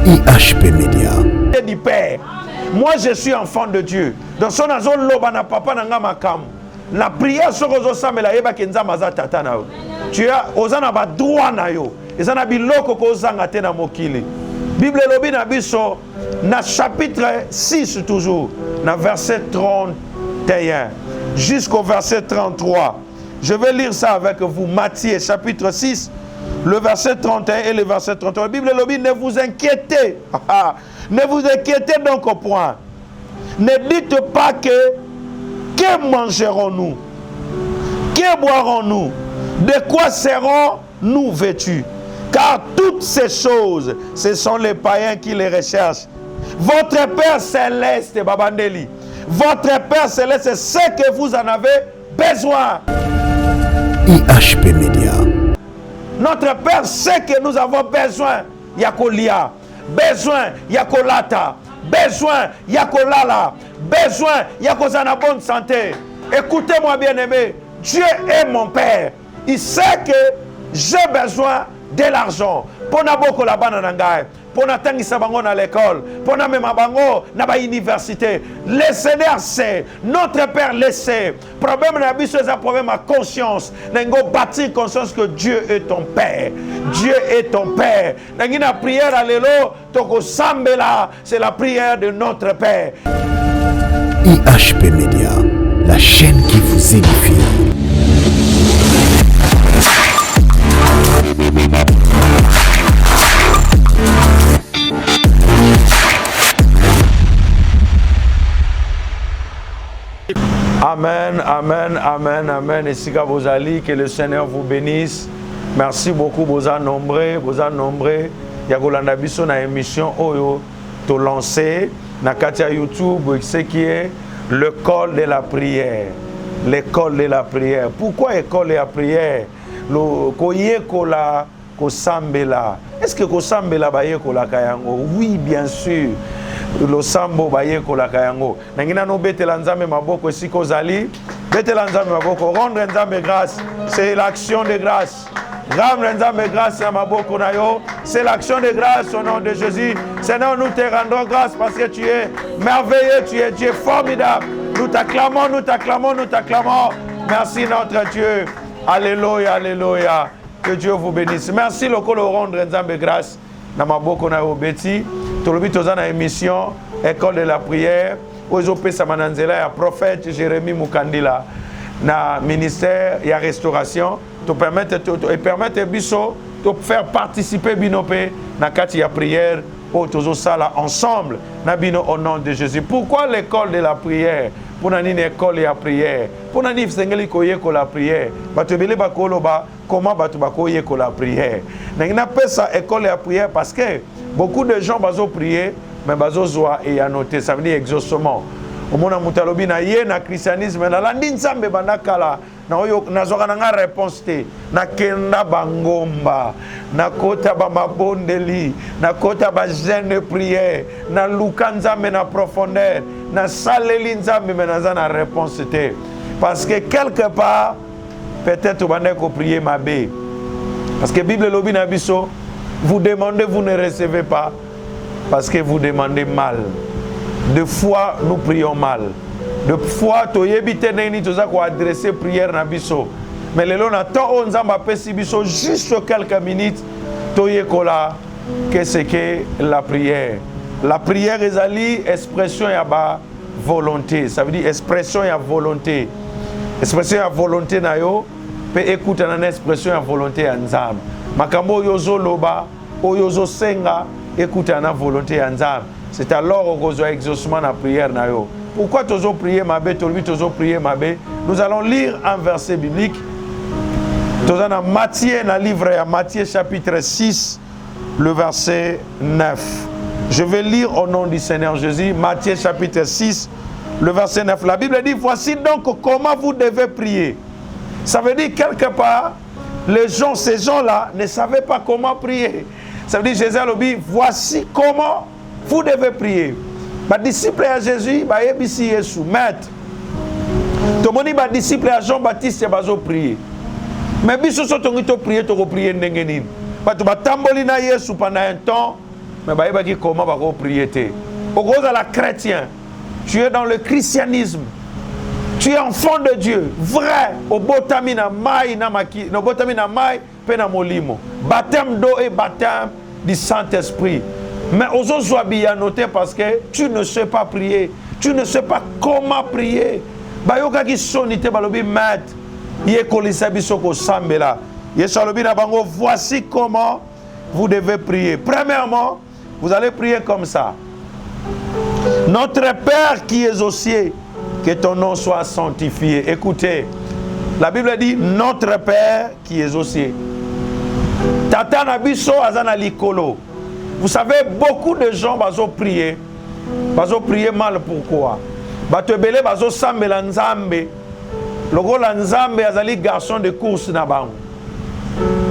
IHP Média. Du Père. Moi je suis enfant de Dieu. Dans son azon loba na papa na nga makam. La prière sur ozo samela yeba kenza maza tata na yo. Tu as ozana ba droit na yo. Ezana biloko ko zanga te na mokili. Bible lobi na biso na chapitre 6 toujours, na verset 31 jusqu'au verset 33. Je vais lire ça avec vous. Matthieu chapitre 6, le verset 31 et le verset 33. La Bible lobi, ne vous inquiétez. Ne vous inquiétez donc au point. Ne dites pas que mangerons-nous? Que boirons-nous? De quoi serons-nous vêtus? Car toutes ces choses, ce sont les païens qui les recherchent. Votre Père Céleste, Babandeli, votre Père Céleste, c'est ce que vous en avez besoin. IHP Média. Notre Père sait que nous avons besoin. Yakolia, besoin Yakolata, besoin Yakolala, besoin Yakozana bonne santé. Écoutez-moi bien aimé, Dieu est mon Père. Il sait que j'ai besoin de l'argent. Pona boko la bana nangai, pona tangisa bango na l'école, pona mema bango na ba université. Le Seigneur sait, notre Père le sait. Problème na biso c'est un problème à conscience. Nengo bâtir conscience que Dieu est ton Père. Dieu est ton Père. Nangina prière alléluia, toko sambela, c'est la prière de notre Père. IHP Média, la chaîne qui vous édifie. Amen, amen, amen, amen. Et si vous allez, que le Seigneur vous bénisse. Merci beaucoup, vous êtes nombreux, vous êtes nombreux. Il y a une émission Oyo, to lancer, na katia YouTube, ce qui est l'école de la prière. L'école de la prière. Pourquoi école de la prière? Le koye kola ko sambela. Est-ce que ko sambela baye kola kayango? Oui, bien sûr. Le sambo baye kola kayango. Nangina no betela nzambe maboko siko zali. Betela nzambe maboko. Rendre nzambe grâce. C'est l'action de grâce. Rendre nzambe grâce à maboko na yo. C'est l'action de grâce au nom de Jésus. Seigneur, nous te rendons grâce parce que tu es merveilleux, tu es Dieu formidable. Nous t'acclamons, nous t'acclamons, nous t'acclamons. Merci notre Dieu. Alléluia, alléluia. Que Dieu vous bénisse. Merci le rendre nzambe grâce. Na maboko na yo beti. Tolobi tozana émission école de la prière. Ozope samananzela ya prophète Jérémie Mukandila na ministère ya restauration. Te permettre biso de faire participer binope na kati ya prière au tozo sala ensemble na bino au nom de Jésus. Pourquoi l'école de la prière? Pour nani école ya prière? Pour nani sengeli koye ko la prière? Bato bele bakoloba comment bato bakoye ko la prière? Nangina pesa école ya prière parce que beaucoup de gens bazo prier mais bazo zoa et anoter, ça veut dire exaucement. Au mona mutalobi na ye na christianisme na landi nzambe bandakala na oyo nazoka na nga réponse te na kenda bangomba na kota ba mabondeli na kota ba jeune prière na luka nzambe na profondeur na saleli nzambe mais na réponse te parce que quelque part peut-être bande ko prier mabe parce que Bible lobi na biso vous demandez vous ne recevez pas parce que vous demandez mal. De fois, nous prions mal. De fois, tu as adressé prière na biso. Mais le long, on a biso juste quelques minutes. Qu'est-ce que la prière? La prière est une expression de volonté. Ça veut dire expression de volonté. Expression de volonté na yo peut écouter une expression de volonté en nzambe. Makambo yozo loba, yozo senga, écouter une volonté en nzambe. C'est alors qu'on a exaucement la prière. Pourquoi tu as prié ma bé, tu as prié ma bé? Nous allons lire un verset biblique. Tu as dans Matthieu, dans le livre Matthieu chapitre 6, le verset 9. Je vais lire au nom du Seigneur Jésus, Matthieu chapitre 6, le verset 9. La Bible dit, voici donc comment vous devez prier. Ça veut dire quelque part, les gens, ces gens-là ne savaient pas comment prier. Ça veut dire, Jésus a dit, voici comment vous devez prier. Les disciples à Jésus, ils Yesu, maître. Tout le monde est disciple à Jean-Baptiste, ils ont prié. Mais ils ont prié, ils ont prié. Ils ont tamboli na Yesu pendant un temps. mais bah qui comment va prier te. Au cause de la chrétien, tu es dans le christianisme. Tu es enfant de Dieu, vrai. Au botamina mai na maki, no botamina mai pe na molimo. Baptême d'eau et baptême du Saint-Esprit. Mais aux autres sois bien noté parce que tu ne sais pas prier. Tu ne sais pas comment prier. Bayoka qui sonite balobi maître. Yé kolisa bisoko sambela. Yé salobi na bango, voici comment vous devez prier. Premièrement, vous allez prier comme ça. Notre Père qui es aux cieux, que ton nom soit sanctifié. Écoutez, la Bible dit notre Père qui est aux cieux. Tata nabiso azana likolo. Vous savez, beaucoup de gens bazo prier mal. Pourquoi? Bato belé bazo sambela nzambe. Lokola nzambe azali garçon de course na bango.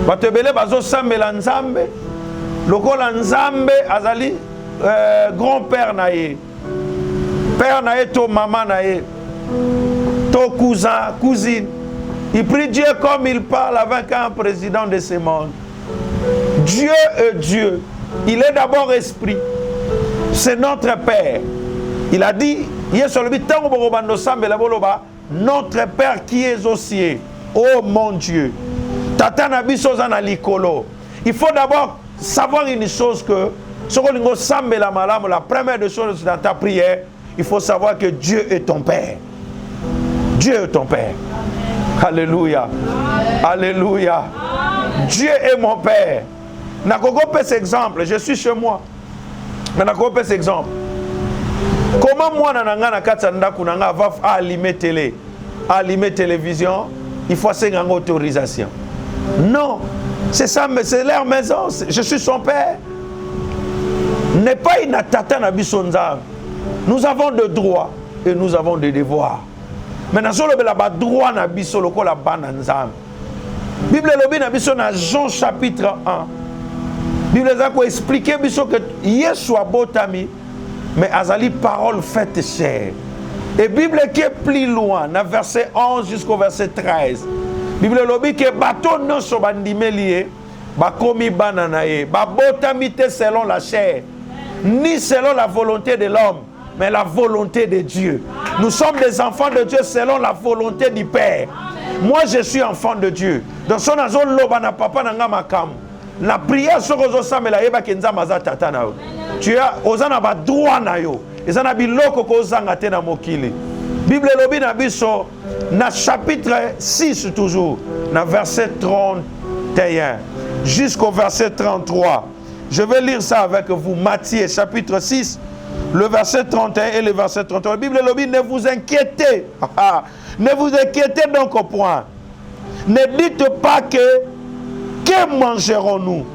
Bato belé bazo sambela nzambe. Lokola nzambe azali grand-père na ye. Père na ye to maman na ye. To cousin, cousine. Il prie Dieu comme il parle avec un président de ce monde. Dieu est Dieu. Il est d'abord esprit. C'est notre Père. Il a dit, notre Père qui est aux cieux. Oh mon Dieu. Il faut d'abord savoir une chose que, la première des choses dans ta prière, il faut savoir que Dieu est ton Père. Dieu est ton Père. Alléluia. Alléluia. Dieu est mon Père. Nakoko cet exemple, je suis chez moi. Mais nakoko cet exemple. Comment moi nananga na katanda kunanga va allumer télé, allumer télévision, il faut avoir une autorisation. Non, c'est ça, mais c'est leur maison. Je suis son père. N'est pas une tata na bisonza. Nous avons des droits et nous avons des devoirs. Mais nous avons des droits na biso loko la bananzam. Bible lobi na biso na Jean chapitre 1. Bible a expliqué biso que Yesu abotami mais azali parole faite chair. Et Bible qui est plus loin, dans verset 11 jusqu'au verset 13. Bible lobi que bateau non so bandimelié, ba komi bananaye, ba botamite selon la chair, ni selon la volonté de l'homme, mais la volonté de Dieu. Nous sommes des enfants de Dieu selon la volonté du Père. Moi je suis enfant de Dieu. Dans son azon loba na papa nanga makam. La prière sur ozo samela yeba kenza maza tata na yo. Tu as ozana ba droit na yo. Ezana biloko ko zanga te na mokili. Bible lobi na biso na chapitre 6 toujours, na verset 31 jusqu'au verset 33. Je vais lire ça avec vous. Matthieu chapitre 6, le verset 31 et le verset 33. La Bible lobi, ne vous inquiétez. Ne vous inquiétez donc au point. Ne dites pas que mangerons-nous?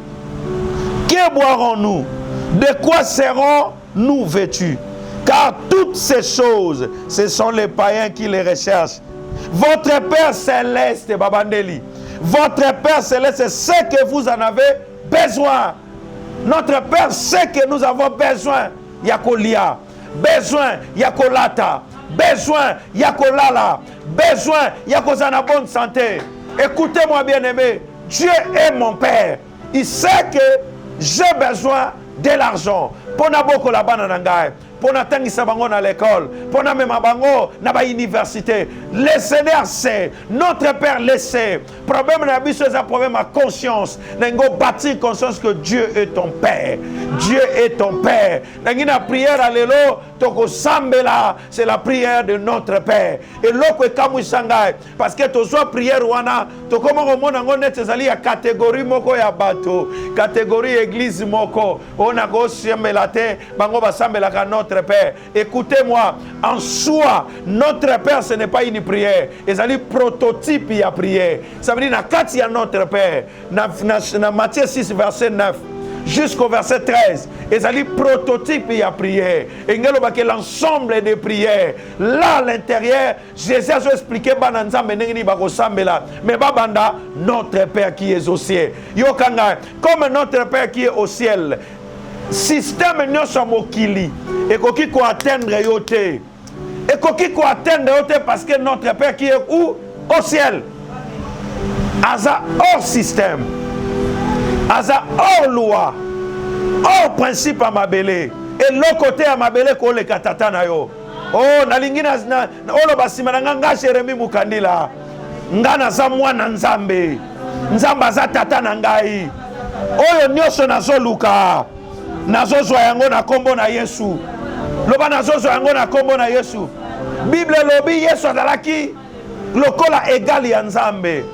Que boirons-nous? De quoi serons-nous vêtus? Car toutes ces choses, ce sont les païens qui les recherchent. Votre Père Céleste, Babandeli, votre Père Céleste, c'est ce que vous en avez besoin. Notre Père sait que nous avons besoin. Yakolia, besoin, Yakolata, besoin, Yakolala, besoin, Yakozana bonne santé. Écoutez-moi bien aimé, Dieu est mon Père. Il sait que j'ai besoin de l'argent. Pour n'aboko la bananangaï. Pour n'atteindre bango à l'école, pour n'amener bango na ba université. Le Seigneur sait, notre Père le sait. Problème na biso c'est un problème à conscience. N'engo bâtir conscience que Dieu est ton Père. Dieu est ton Père. N'engina prière à l'élo, toko sambela, c'est la prière de notre Père. Et l'oko est kamu sangai, parce que to soit prière wana, to komo komo nango net ezali ya catégorie moko ya bato, catégorie église moko. On a go sambela te, bango ba sambela ka notre Père. Écoutez-moi, en soi, notre Père, ce n'est pas une prière. C'est un prototype de prière. Ça veut dire, quand il y a notre Père, dans Matthieu 6, verset 9, jusqu'au verset 13, c'est un prototype de prière. Et il y a l'ensemble des prières. Là, à l'intérieur, Jésus a expliqué, mais Babanda, notre Père qui est au ciel. Comme notre Père qui est au ciel, système nyonso mokili ekoki ko atteindre yote ekoki ko atteindre yote parce que notre Père qui est où? Au ciel. Aza hors système, aza hors loi, Or principe à mabele. Et l'autre côté à mabele ko le katata na yo. Oh nalingi na olo basima na nga Jérémie Mukandila. Nga na za mwana nzambe. Nzamba za tata na ngai. Oyo nyonso nazoluka. Nazozwa yango na kombo na Yesu. Loba nazozwa yango na kombo na Yesu. Bible lobi Yesu azalaki lokola égal ya nzambe.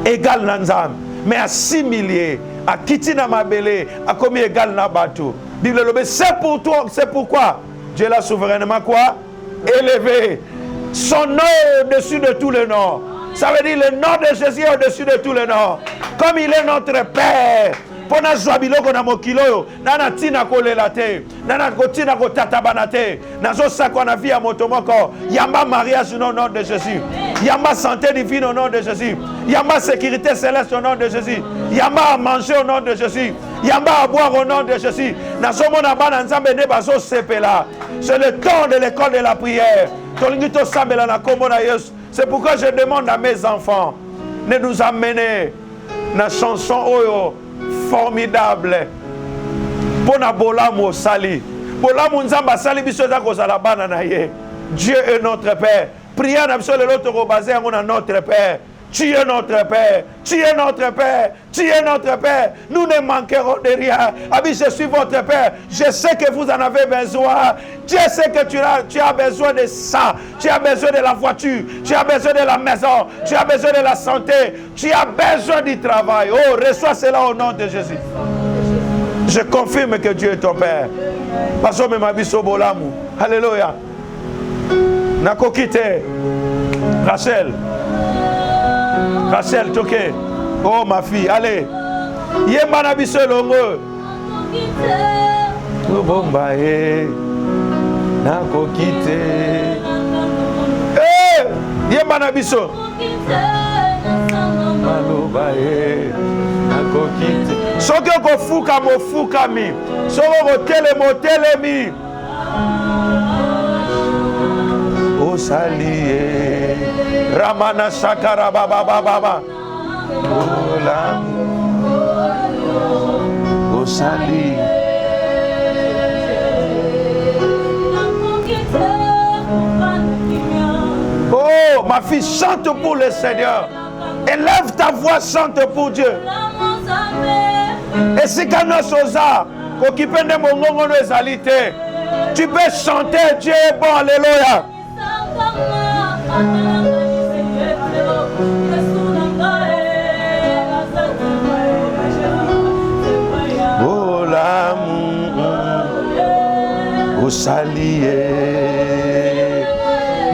Égal na nzambe. Mais assimilé, akiti na mabele, akomi égal na bato. Bible lobi c'est pour toi, c'est pourquoi Dieu l'a souverainement quoi? Élevé. Son nom est au-dessus de tous les noms. Ça veut dire le nom de Jésus est au-dessus de tous les noms. Comme il est notre Père. Pona zwabiloko na mokilo nana tina kolela te nana kotina kotatabana te nazo sakwa na vie ya moto moko yamba mariage au nom de Jésus yamba santé divine au nom de Jésus yamba sécurité céleste au nom de Jésus yamba à manger au nom de Jésus yamba à boire au nom de Jésus nazo mona bana nzambe ne bazo sepela. C'est le temps de l'école de la prière tolingi to sambela na kombo na Yesu. C'est pourquoi je demande à mes enfants de nous amener na chanson oyo formidable pona bolamu sali bolamu nzamba sali biso za kozala bana na ye. Dieu est notre Père. Prière na biso lelo to basé yango na notre Père. Tu es notre Père, tu es notre Père, tu es notre Père. Nous ne manquerons de rien. Abi, je suis votre Père. Je sais que vous en avez besoin. Dieu sait que tu as besoin de ça. Tu as besoin de la voiture. Tu as besoin de la maison. Tu as besoin de la santé. Tu as besoin du travail. Oh, reçois cela au nom de Jésus. Je confirme que Dieu est ton Père. Passons même à biso bolamu. Alléluia. Nako kite. Rachel. Rachel, toke. Oh ma fille, allez. Yemba na biso longo. Bomba e. Nako kite. Eh, yemba na biso. Maloba e. Nako kite. Soki ko fuka mo fuka mi. Soko ko tele mo telemi. Osaliye Ramana Sakara Baba Baba Osali. Oh ma fille, chante pour le Seigneur. Élève ta voix, chante pour Dieu. Et si kana soza kokipende mongongo no ezalite, tu peux chanter. Dieu est bon. Alléluia. Osaliye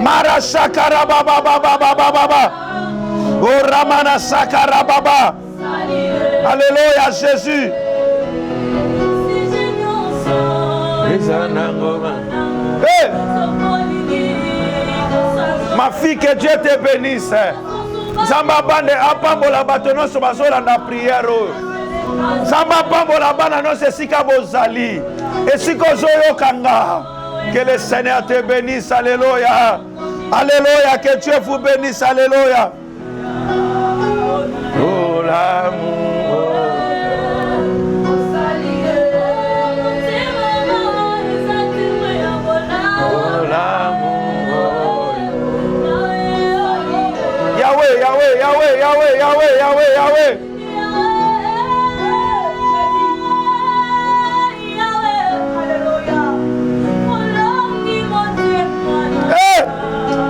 Mara Sakara Baba Baba Baba Baba O Ramana Sakara Baba. Alléluia Jésus. Hey! Ma fille, que Dieu te bénisse. Zamba bande apambola batono so bazola na prière. Zamba pambola bana no se sika bozali. Et si kozoyo kanga. Que le Seigneur te bénisse. Alléluia. Alléluia. Que Dieu vous bénisse. Alléluia. Oh l'amour. Oh l'amour. Yahweh, Yahweh, Yahweh, Yahweh, Yahweh, Yahweh, Yahweh.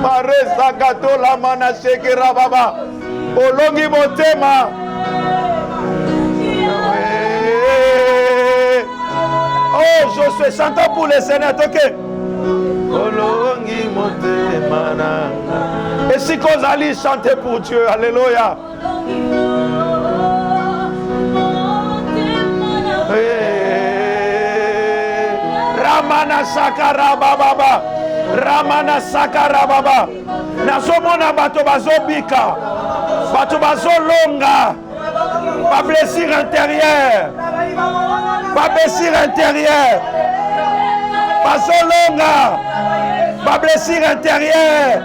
Maresa katola mana shekera baba. Olongi motema. Oh, je suis chantant pour le Seigneur. Ok. Olongi motema na. Et si qu'on allait chanter pour Dieu, alléluia. Ramana sakara baba. Ramana sakara baba. Nazomona bato bazobika. Bato bazolonga. Pas blessure intérieure. Pas blessure intérieure. Bazolonga. Pas blessure intérieure.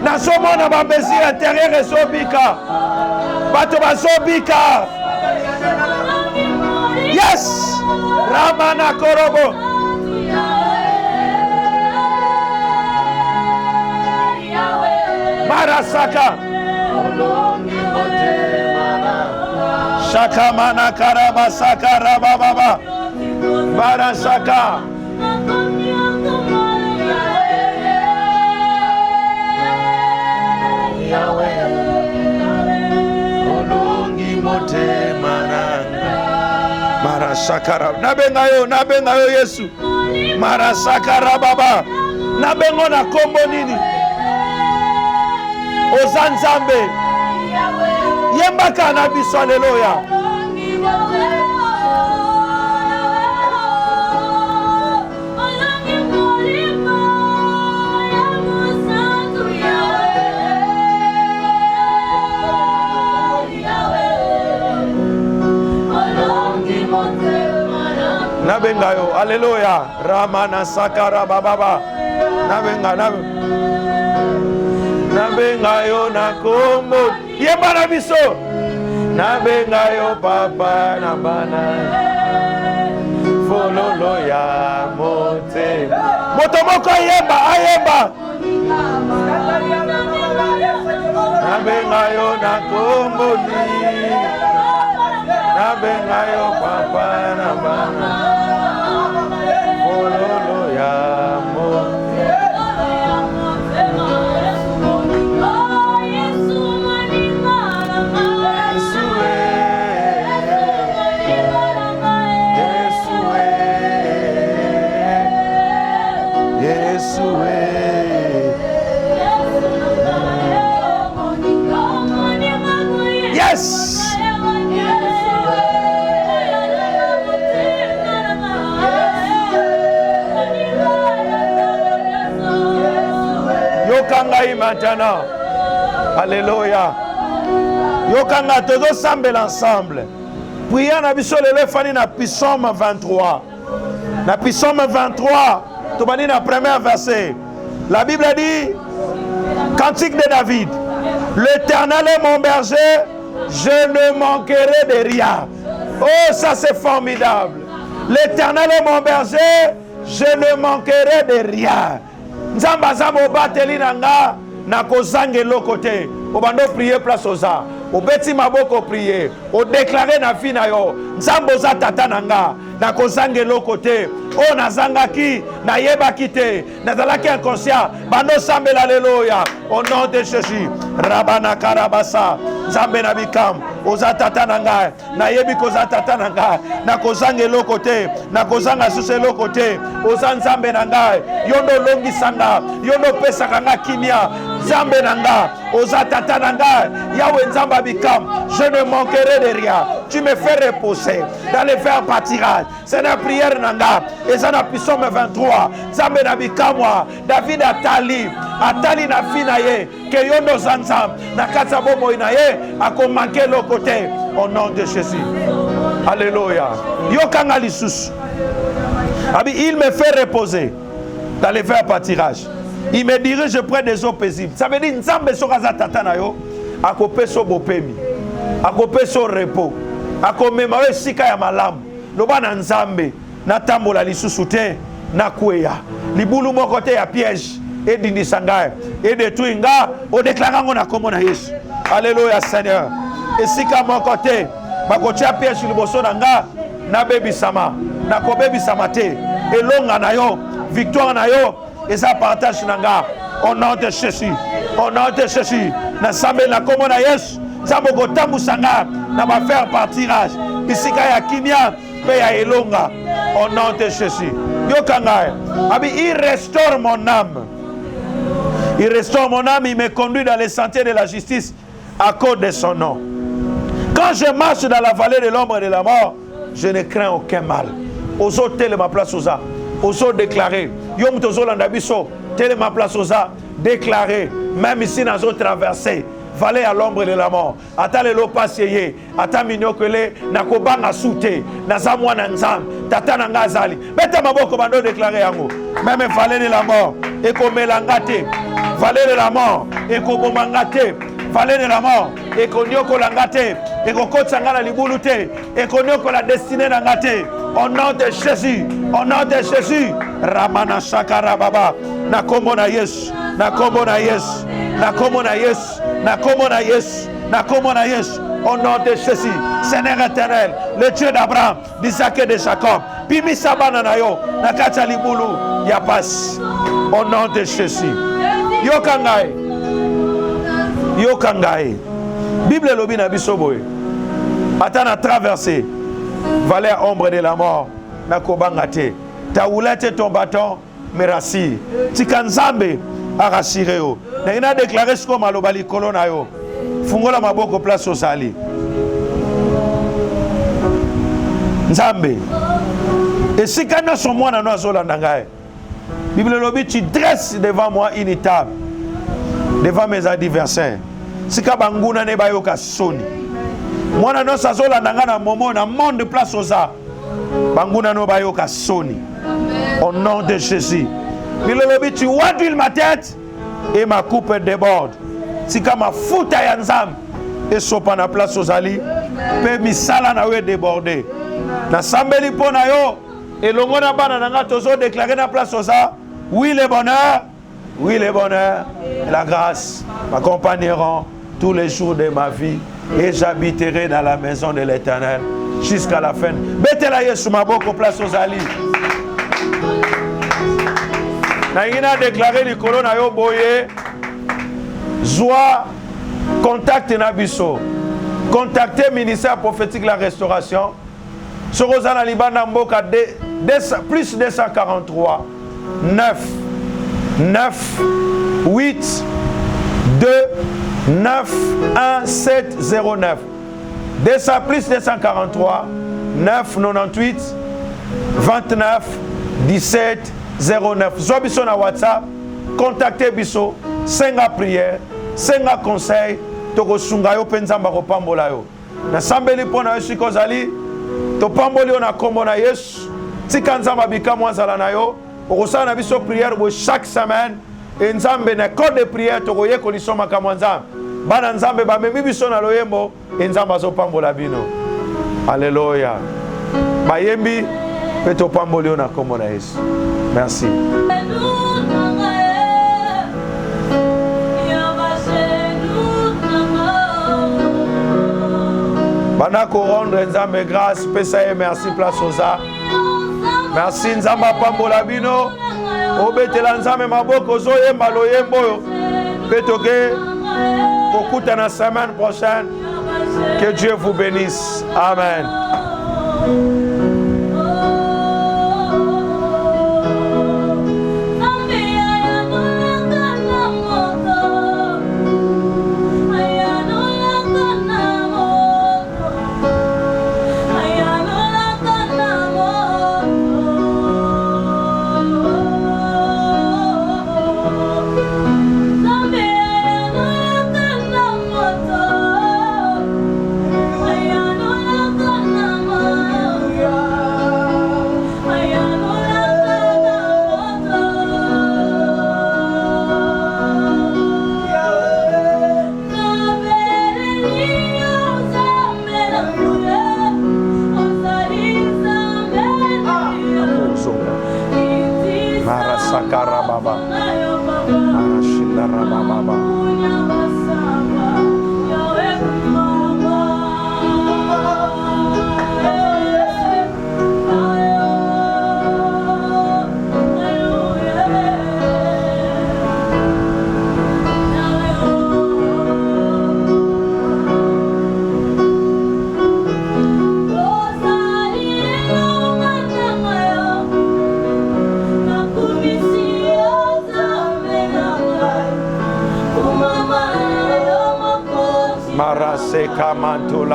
Nazomona ba blessure intérieure ezobika. Bato bazobika. Yes. Ramana Korobo. Marasaka. Shaka mana karabasaka rababa. Marasaka. Marasakara nabengayo Yesu marasakara baba nabengo na kombo nini ozanzambe yembaka na biso haleluya nabengayo haleluya ramana sakara bababa nabengayo na kombo yemba na biso nabengayo papa na bana fololo ya mote moto moko ayemba nabengayo na kombo ni nabengayo papa na bana fololo ya mote Yes. Yokangai maintenant. Alléluia. Yokanga tozo sambel ensemble. Prions na biso lelo fani na Psaume 23. Na Psaume 23, tu vas lire le premier verset. La Bible dit, Cantique de David, l'Éternel est mon berger, je ne manquerai de rien. Oh, ça c'est formidable. L'Éternel est mon berger, je ne manquerai de rien. Nzamba zamba obateli nanga na kozange lokote. Obando prier place oza. Obeti maboko prier. O déclarer na fi na yo. Nzambo za tata nanga na kozange lokote. O nazanga ki na yeba kite. Nazalaki inconscient. Bando sambela haleluya. Au nom de Jésus. Rabana karabasa. Nzambe na bikam. Oza tata nanga. Na yebi koza tata nanga. Na kozange lokote. Na kozanga suse lokote. Oza nzambe nanga. Yondo longi sanga. Yondo pesa kanga kimia. Nzambe nanga. Oza tata nanga. Yahweh nzamba bikam. Je ne manquerai de rien. Tu me fais reposer dans les verts pâtirages. C'est la prière nanga. Et ça na Psaume 23. Nzambe na bikamwa. David atali. Atali na fina ye. Que yondo zanzam. Na katsa bomo inaye. Ako manque le côté. Au nom de Jésus. Alléluia. Yokanga lisusu. Il me fait reposer dans les verts pâtirages. Il me dirige près des eaux paisibles. Ça veut dire nzambe sokaza tata na yo akope so bopemi akope so repos akomema we sika ya malamu loba na nzambe na tambola lisusu te na kweya libulu moko te ya piège edindisa ngai edetui nga odeklara ngo na kombo na Yesu. Alléluia Seigneur. Esika moko te bakotia piège liboso na nga na bebisama na kobebisama te elonga na yo victoire na yo eza partage nanga au nom de Jésus. Au nom de Jésus. Na sambe na kombo na Yesu. Zambo kotambusa nga na ba faire partirage. Bisika ya kimia pe ya elonga au nom de Jésus. Yokanga. Abi il restaure mon âme. Il restaure mon âme, il me conduit dans les sentiers de la justice à cause de son nom. Quand je marche dans la vallée de l'ombre de la mort, je ne crains aucun mal. Ozo tele ma place oza. Ozo déclarer. Yom tozo landabiso. Tele ma place oza. Déclarer. Même ici dans notre traversée. Vallée à l'ombre de la mort. Ata le lopasiye. Ata minyokele. Nakobanga soute. Nazamwa nanzam. Tata nangazali. Bete maboko bando déclarer yango. Même vallée de la mort. Eko melangate. Vallée de la mort. Eko bomangate. Vallée de la mort. Eko nyoko langate. Eko kotsanga na libulu te. Eko nyoko la destinée nangate. Au nom de Jésus. Au nom de Jésus. Ramana Sakara Baba. Na kombo na Yesu. Na kombo na Yesu. Na kombo na Yesu. Na kombo na Yesu. Na kombo na Yesu. Au nom de Jésus. Seigneur éternel, le Dieu d'Abraham, d'Isaac et de Jacob. Pimi sabana na yo. Na kacha libulu. Ya passe. Au nom de Jésus. Yo kangae. Yo kangae. Bible lobi na biso boye. Ata na traversé. Vallée à ombre de la mort. Na kobangate. Ta houlette ton bâton me rassure. Tika nzambe a rassuré yo. Na ina déclaré ce comme alobali kolona yo. Fungola maboko place au sali. Nzambe. Et si quand nous sommes moi dans zolanda ngai. Bible lobi tu dresses devant moi une table devant mes adversaires. Si ka banguna ne bayoka soni. Moi na nosa zolanda nga na momo na monde place au sa. Banguna no bayoka soni. Au nom de Jésus. Bible lobi tu wadil ma tête et ma coupe déborde. Si ka mafuta ya nzambe et sopa na place aux ali pe misala na we déborder. Na sambeli pona yo elongo na bana nanga tozo déclarer na place aux a. Oui le bonheur, oui le bonheur et la grâce m'accompagneront tous les jours de ma vie et j'habiterai dans la maison de l'Éternel jusqu'à la fin. Betela Yesu maboko place aux ali. Na ina déclarer le corona yo boye. Joie, contactez Nabiso. Contactez le ministère prophétique de la restauration. Sur Rosana Liban Mboka plus 243 9 9 8 2 9 1 7 0 9. Plus 243 9 98 29 17 09. Zobiso na WhatsApp. Contactez Biso. Senga prière. Senga conseil toko sunga yo penzamba ko pambola yo na sambeli pona yesu kozali to pamboli yo na kombo na Yesu tika nzamba bikamu azala na yo okosala na biso prière bo chaque semaine et nzambe na code de prière toko yeko lisoma kama nzambe bana nzambe ba memi biso na loyembo e nzamba zo pambola bino. Alléluia. Bayembi pe to pamboli yo na kombo na Yesu. Merci. Pendant qu'on rendre Nzambe grâce, pesa et merci place aux a. Merci Nzamba pambola bino. Obetela Nzambe maboko zo yemba lo yembo. Petoke kokuta na semaine prochaine. Que Dieu vous bénisse. Amen.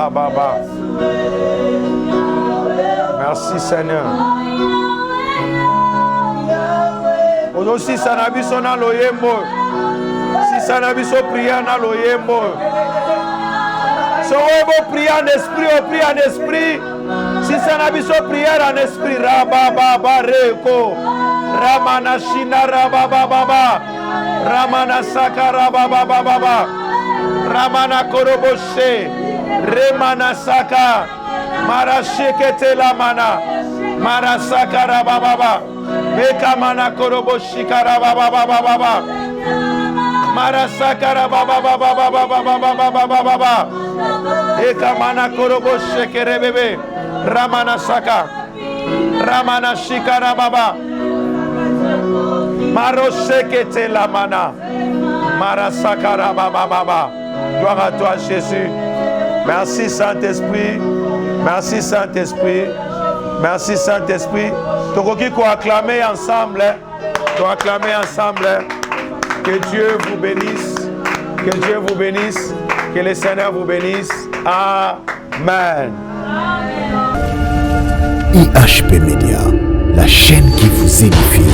Baba. Merci Seigneur. Aussi sanabiso na loyembo. Si sanabiso prière na loyembo. So on prie en esprit, on prie en esprit. Si sanabiso prière en esprit, Rababa Bareko. Ramana Shina Rababa Baba. Ramana Sakara Baba Baba. Ramana Koroboshe. Remana Saka, Marashekete la mana, Marasakara baba. Bekamana korobo shikara baba. Marasakara baba. Ekamana korobo shekere bebe. Ramana saka. Ramana shikara baba. Maroshekete la mana. Marasakara baba. Gloire à toi Jésus. Merci Saint-Esprit. Merci Saint-Esprit. Merci Saint-Esprit. Tokoki ko acclamer ensemble. Acclamer ensemble. Que Dieu vous bénisse. Que Dieu vous bénisse. Que le Seigneur vous bénisse. Amen. IHP Media, la chaîne qui vous édifie.